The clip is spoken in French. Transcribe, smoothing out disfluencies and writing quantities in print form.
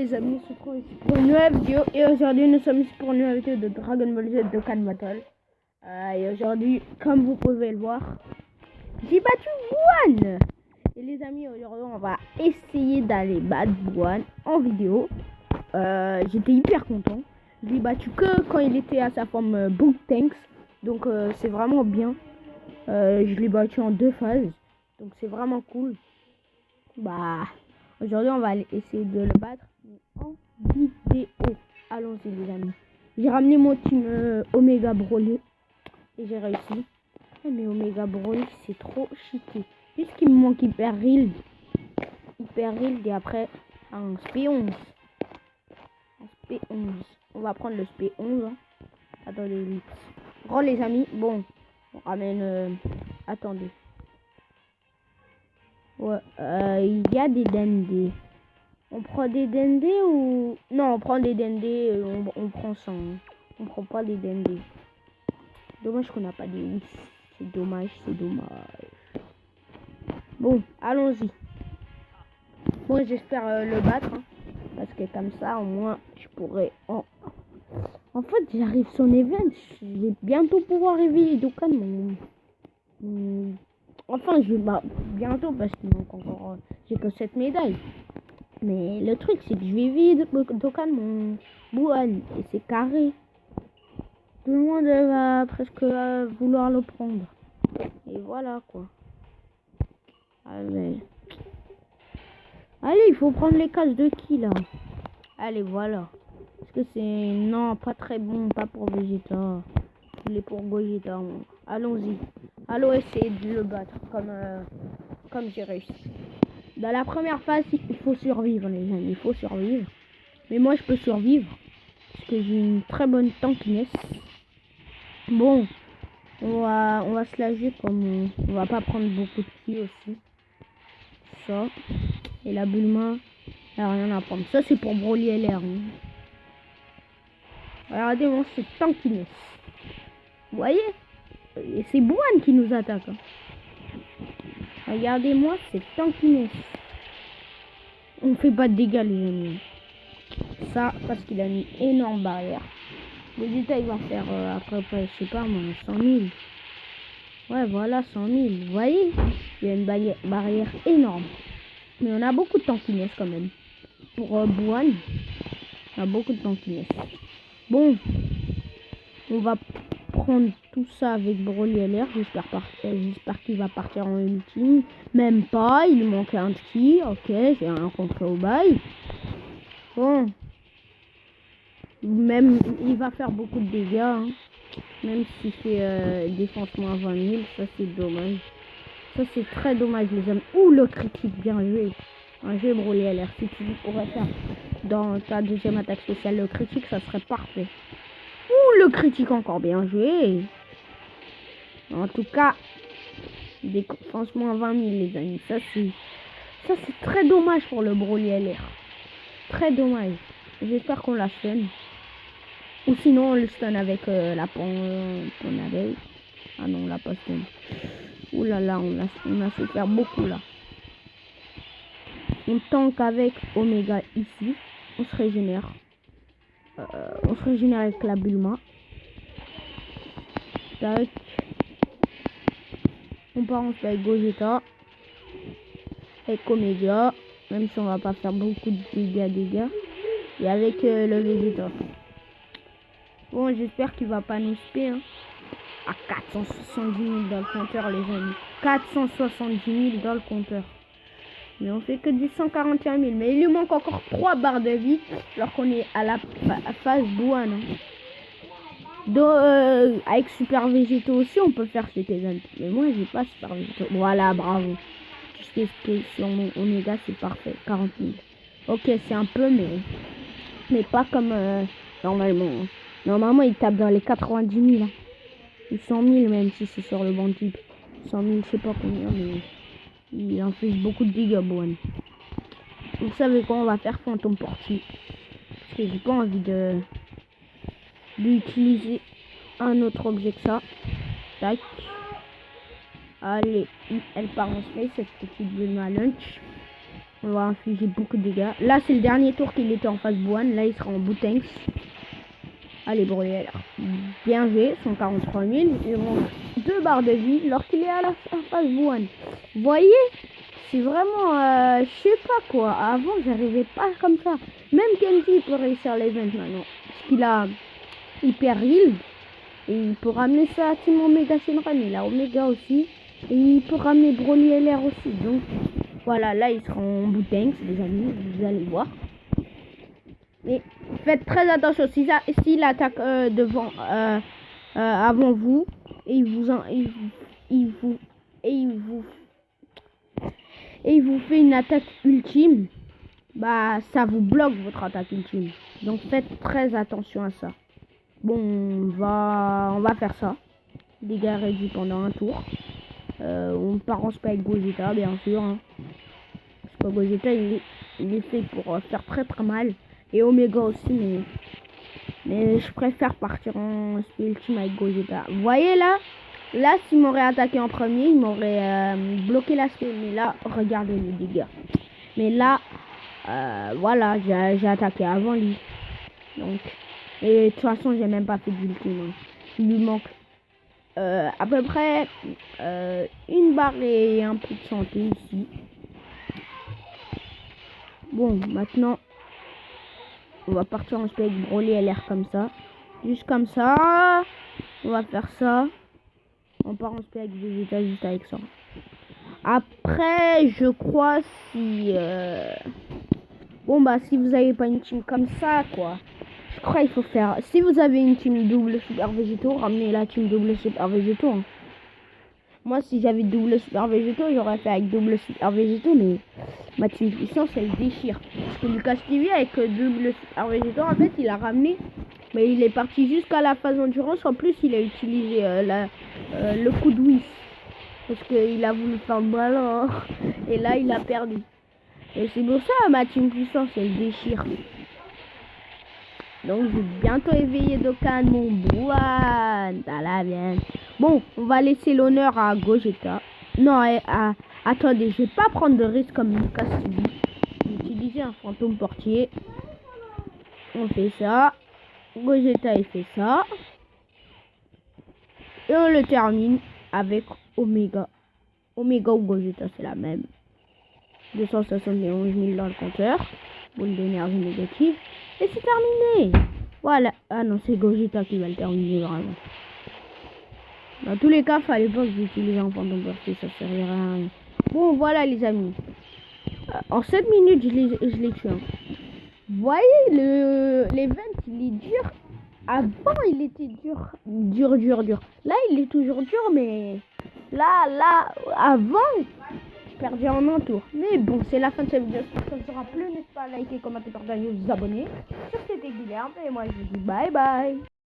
les amis, on se retrouve ici pour une nouvelle vidéo. Et aujourd'hui, nous sommes ici pour une nouvelle vidéo de Dragon Ball Z Dokkan Battle. Et aujourd'hui, comme vous pouvez le voir, j'ai battu Buan. Et les amis, aujourd'hui, on va essayer d'aller battre Buan en vidéo. J'étais hyper content. Je l'ai battu que quand il était à sa forme Book Tanks. Donc, c'est vraiment bien. Je l'ai battu en 2 phases. Donc, c'est vraiment cool. Bah... Aujourd'hui, on va essayer de le battre en vidéo. Allons-y, les amis. J'ai ramené mon team Omega Broly. Et j'ai réussi. Mais Omega Broly, c'est trop cheaté. Juste qu'il me manque Hyper Real. Hyper Real et après un SP11. Un SP11. On va prendre le SP11. Hein. Attendez, vite. Bon, les amis. Bon, on ramène... attendez. Ouais, il y a des dendés. On prend des dendés ou... Non, on prend des dendés, on prend 100. On prend pas des dendés. Dommage qu'on n'a pas des oui. C'est dommage, c'est dommage. Bon, allons-y. Bon, j'espère le battre. Hein, parce que comme ça, au moins, je pourrais... En fait, j'arrive son event. Je vais bientôt pouvoir réveiller Dokkan. Enfin, je vais bientôt parce qu'il manque encore... j'ai que 7 médailles. Mais le truc, c'est que je vais vide Dokkan mon Buan et c'est carré. Tout le monde va presque vouloir le prendre. Et voilà quoi. Allez, il faut prendre les cases de qui là? Allez, voilà. Parce que c'est... Non, pas très bon, pas pour Vegeta. Il est pour Gogeta. Allons-y. Allons essayer de le battre comme j'ai réussi. Dans la première phase, il faut survivre, les amis. Il faut survivre. Mais moi, je peux survivre. Parce que j'ai une très bonne tankiness. Bon. On va se la jouer comme... On va pas prendre beaucoup de kills aussi. Ça. Et la Bulma, elle a rien à prendre. Ça, c'est pour Broly LR. Hein. Regardez-moi cette tankiness. Vous voyez? Et c'est Buan qui nous attaque. Hein. Regardez-moi cette tankiness. On fait pas de dégâts, les amis. Ça, parce qu'il a mis énorme barrière. Vegeta, il va faire après, je sais pas moi, 100 000. Ouais, voilà, 100 000. Vous voyez? Il y a une barrière énorme. Mais on a beaucoup de tankiness quand même. Pour Buan, on a beaucoup de tankiness. Bon, on va prendre tout ça avec Broly LR. J'espère qu'il va partir en ultime. Même pas, il manque un ski. Ok, j'ai rencontré au bail. Bon. Même, il va faire beaucoup de dégâts. Hein. Même s'il fait défensement à 20 000. Ça, c'est dommage. Ça, c'est très dommage, les amis. Ouh, le critique, bien joué. Un jeu Broly LR. Si tu pourrais faire dans ta deuxième attaque spéciale le critique, ça serait parfait. Ouh, le critique, encore bien joué. En tout cas, défensement à 20 000, les amis. Ça, c'est très dommage pour le Broly LR. Très dommage. J'espère qu'on la stun. Ou sinon, on le stun avec la Ponadei. Ah non, on l'a pas stun. Ouh là là, on a souffert beaucoup là. On tank avec Omega ici. On se régénère. On se régénère avec la Bulma. Tac. On part ensuite avec Gogeta. Avec Omega. Même si on va pas faire beaucoup de dégâts. Et avec le Vegeta. Bon, j'espère qu'il va pas nous spé. Hein. À 470 000 dans le compteur, les amis. 470 000 dans le compteur. Mais on fait que du 141 000. Mais il lui manque encore 3 barres de vie. Alors qu'on est à la phase Buan. Hein. Avec Super Végéto aussi, on peut faire cet event. Mais moi, j'ai pas Super Végéto. Voilà, bravo. Tout ce qui est sur mon Omega, c'est parfait. 40 000. Ok, c'est un peu, mais pas comme normalement. Normalement, il tape dans les 90 000. Hein. Ou 100 000 même si c'est sur le banc type. 100 000, je sais pas combien, mais il inflige beaucoup de dégâts, Buan. Vous savez quoi, on va faire Phantom Porti. Parce que j'ai pas envie d'utiliser un autre objet que ça. Tac. Allez, elle part en space, cette petite Bulma lunch. On va infliger beaucoup de dégâts. Là, c'est le dernier tour qu'il était en phase Bouane. Là, il sera en Boutanks. Allez, brûler. Bien joué. 143 000. Il manque 2 barres de vie lorsqu'il est à la phase Bouane. Vous voyez? C'est vraiment... je sais pas quoi. Avant, j'arrivais pas comme ça. Même Kenji peut réussir l'event maintenant. Parce qu'il a hyper heal. Et il peut ramener sa team Omega Shenron. Il a Omega aussi. Et il peut ramener Broly LR aussi. Donc, voilà. Là, il sera en Boutanks, les amis. Vous allez voir. Mais faites très attention. S'il attaque devant... avant vous. Et il vous fait une attaque ultime. Bah, ça vous bloque votre attaque ultime. Donc, faites très attention à ça. Bon, on va faire ça. Dégâts réduits pendant un tour. On part en Spike Gogeta, bien sûr. Hein. Parce que Gogeta, il est fait pour faire très très mal. Et Omega aussi, mais je préfère partir en Spike Ultime avec Gogeta. Vous voyez là? Là, s'il m'aurait attaqué en premier, il m'aurait bloqué la spell. Mais là, regardez les dégâts. Mais là, voilà, j'ai attaqué avant lui. Donc, et de toute façon, j'ai même pas fait d'ultime. Il lui manque à peu près une barre et un peu de santé ici. Bon, maintenant, on va partir en spec Broly LR comme ça. Juste comme ça. On va faire ça. On part en spec Vegeta juste avec ça. Après, je crois si... Bon, bah, si vous avez pas une team comme ça, quoi. Je crois qu'il faut faire... Si vous avez une team double super végétaux, ramenez la team double super végétaux. Hein. Moi, si j'avais double super végétaux, j'aurais fait avec double super végétaux, mais ma team puissance, elle déchire. Parce que Lucas TV, avec double super végétaux, en fait, il a ramené... Mais il est parti jusqu'à la phase endurance. En plus, il a utilisé le coup de whiz. Parce qu'il a voulu faire le ballon. Et là, il a perdu. Et c'est pour ça, ma team puissance, elle déchire. Donc, je vais bientôt éveiller Dokkan, mon Bouane. Bien. Bon, on va laisser l'honneur à Gogeta. Non, attendez, je vais pas prendre de risque comme Lucas TV. J'ai utilisé un fantôme portier. On fait ça. Gogeta, il fait ça. Et on le termine avec Omega. Omega ou Gogeta, c'est la même. 271 000 dans le compteur. Boule d'énergie négative. Et c'est terminé. Voilà. Ah non, c'est Gogeta qui va le terminer vraiment. Dans tous les cas, fallait pas que j'utilise un fantôme portier, ça servirait à rien. Bon, voilà les amis. En 7 minutes, je l'ai tué. Vous voyez, l'event, il est dur. Avant, il était dur. Là, il est toujours dur, mais là, avant, je perdais en un tour. Mais bon, c'est la fin de cette vidéo. Ça ne sera plus, n'est-ce pas, liker, commenter, partager, vous abonner. Sur c'était Guilherme, et moi, je vous dis bye bye.